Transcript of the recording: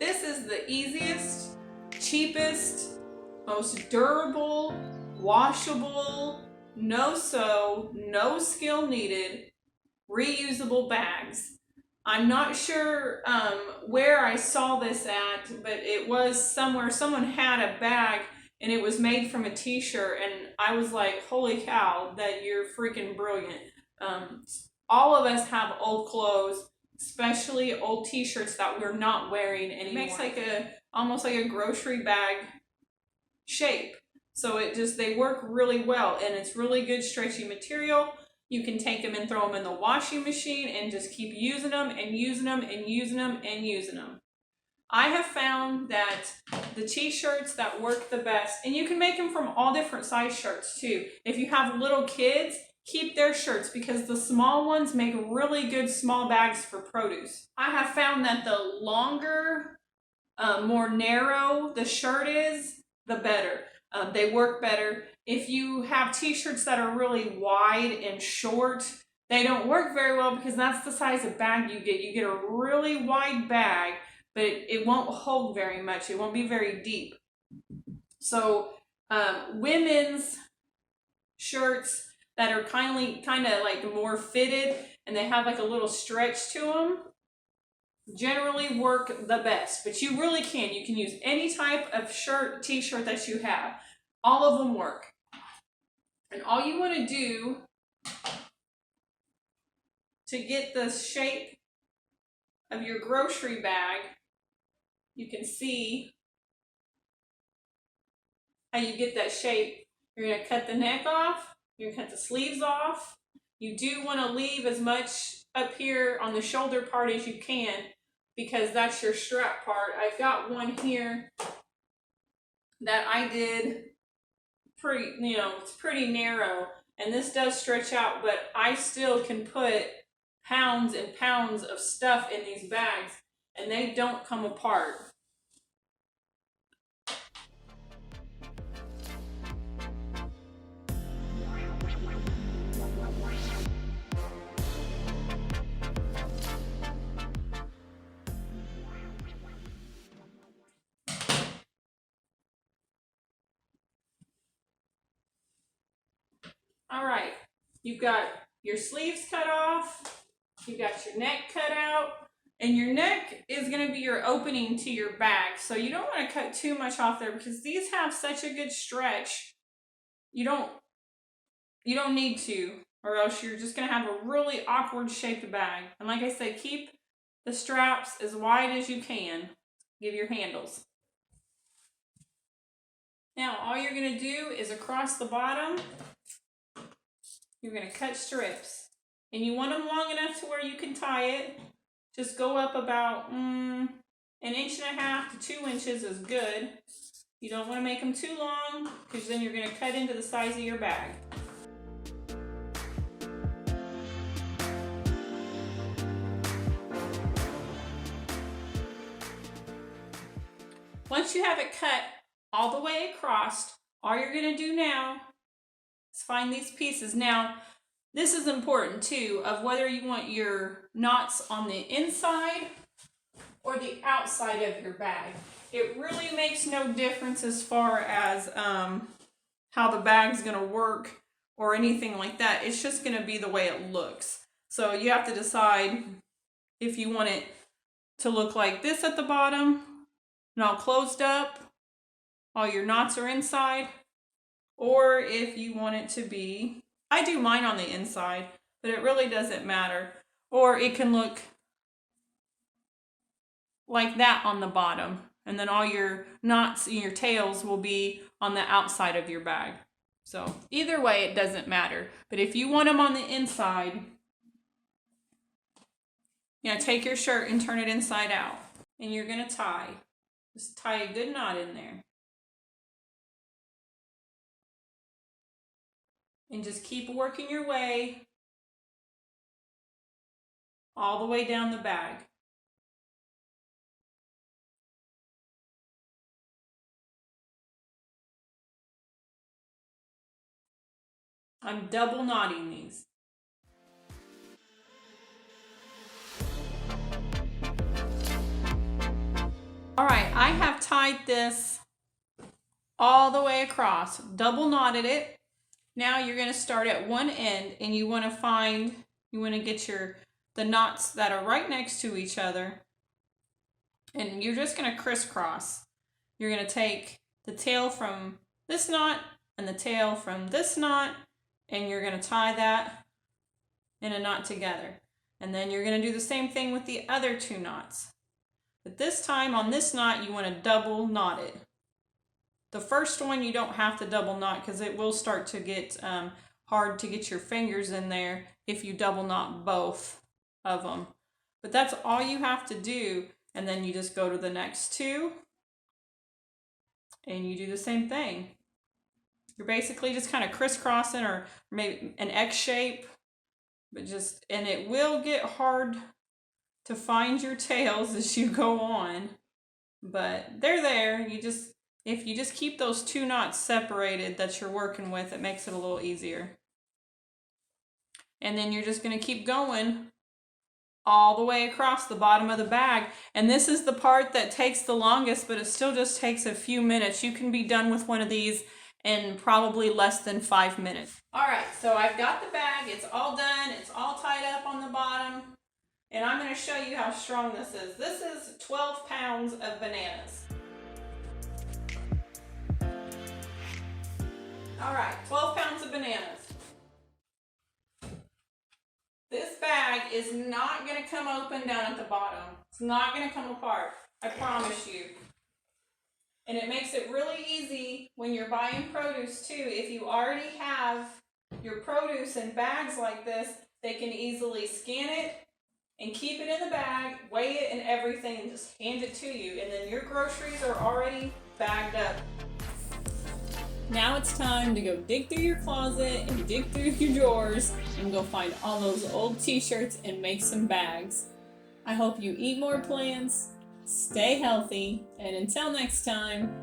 This is the easiest, cheapest, most durable, washable, no sew, no skill needed, reusable bags. I'm not sure where I saw this at, but it was somewhere. Someone had a bag and it was made from a t-shirt, and I was like, holy cow, that you're freaking brilliant. All of us have old clothes, especially old t-shirts that we're not wearing anymore. It makes like almost like a grocery bag shape. So they work really well, and it's really good stretchy material. You can take them and throw them in the washing machine and just keep using them and using them and using them and using them. I have found that the t-shirts that work the best, and you can make them from all different size shirts too. If you have little kids, keep their shirts because the small ones make really good small bags for produce. I have found that the longer, more narrow the shirt is, the better. They work better. If you have t-shirts that are really wide and short, they don't work very well because that's the size of bag you get. You get a really wide bag, but it won't hold very much. It won't be very deep. So women's shirts that are kind of like more fitted and they have like a little stretch to them generally work the best. But you really can. You can use any type of t-shirt that you have. All of them work. And all you want to do to get the shape of your grocery bag, you can see how you get that shape. You're going to cut the neck off. You're going to cut the sleeves off. You do want to leave as much up here on the shoulder part as you can because that's your strap part. I've got one here that I did it's pretty narrow, and this does stretch out, but I still can put pounds and pounds of stuff in these bags and they don't come apart. All right, you've got your sleeves cut off, you've got your neck cut out, and your neck is going to be your opening to your bag. So you don't want to cut too much off there because these have such a good stretch. You don't need to, or else you're just going to have a really awkward shaped bag. And like I said, keep the straps as wide as you can. Give your handles. Now all you're going to do is across the bottom, you're going to cut strips, and you want them long enough to where you can tie it. Just go up about 1.5 to 2 inches is good. You don't want to make them too long because then you're going to cut into the size of your bag. Once you have it cut all the way across, all you're going to do now is find these pieces. Now, this is important too, of whether you want your knots on the inside or the outside of your bag. It really makes no difference as far as how the bag's going to work or anything like that. It's just going to be the way it looks. So you have to decide if you want it to look like this at the bottom and all closed up, all your knots are inside, or if you want it to be, I do mine on the inside, but it really doesn't matter. Or it can look like that on the bottom, and then all your knots and your tails will be on the outside of your bag. So either way, it doesn't matter. But if you want them on the inside, take your shirt and turn it inside out, and you're going to tie. Just tie a good knot in there. And just keep working your way all the way down the bag. I'm double knotting these. All right, I have tied this all the way across, double knotted it. Now you're going to start at one end, and you want to get the knots that are right next to each other, and you're just going to crisscross. You're going to take the tail from this knot and the tail from this knot, and you're going to tie that in a knot together. And then you're going to do the same thing with the other two knots. But this time on this knot, you want to double knot it. The first one you don't have to double knot because it will start to get hard to get your fingers in there if you double knot both of them. But that's all you have to do, and then you just go to the next two and you do the same thing. You're basically just kind of crisscrossing, or maybe an X shape, and it will get hard to find your tails as you go on, but they're there. If you just keep those two knots separated that you're working with, it makes it a little easier. And then you're just going to keep going all the way across the bottom of the bag. And this is the part that takes the longest, but it still just takes a few minutes. You can be done with one of these in probably less than 5 minutes. All right, so I've got the bag. It's all done. It's all tied up on the bottom. And I'm going to show you how strong this is. This is 12 pounds of bananas. All right, 12 pounds of bananas. This bag is not going to come open down at the bottom. It's not going to come apart, I promise you. And it makes it really easy when you're buying produce too. If you already have your produce in bags like this, they can easily scan it and keep it in the bag, weigh it and everything, and just hand it to you. And then your groceries are already bagged up. Now it's time to go dig through your closet and dig through your drawers and go find all those old t-shirts and make some bags. I hope you eat more plants, stay healthy, and until next time,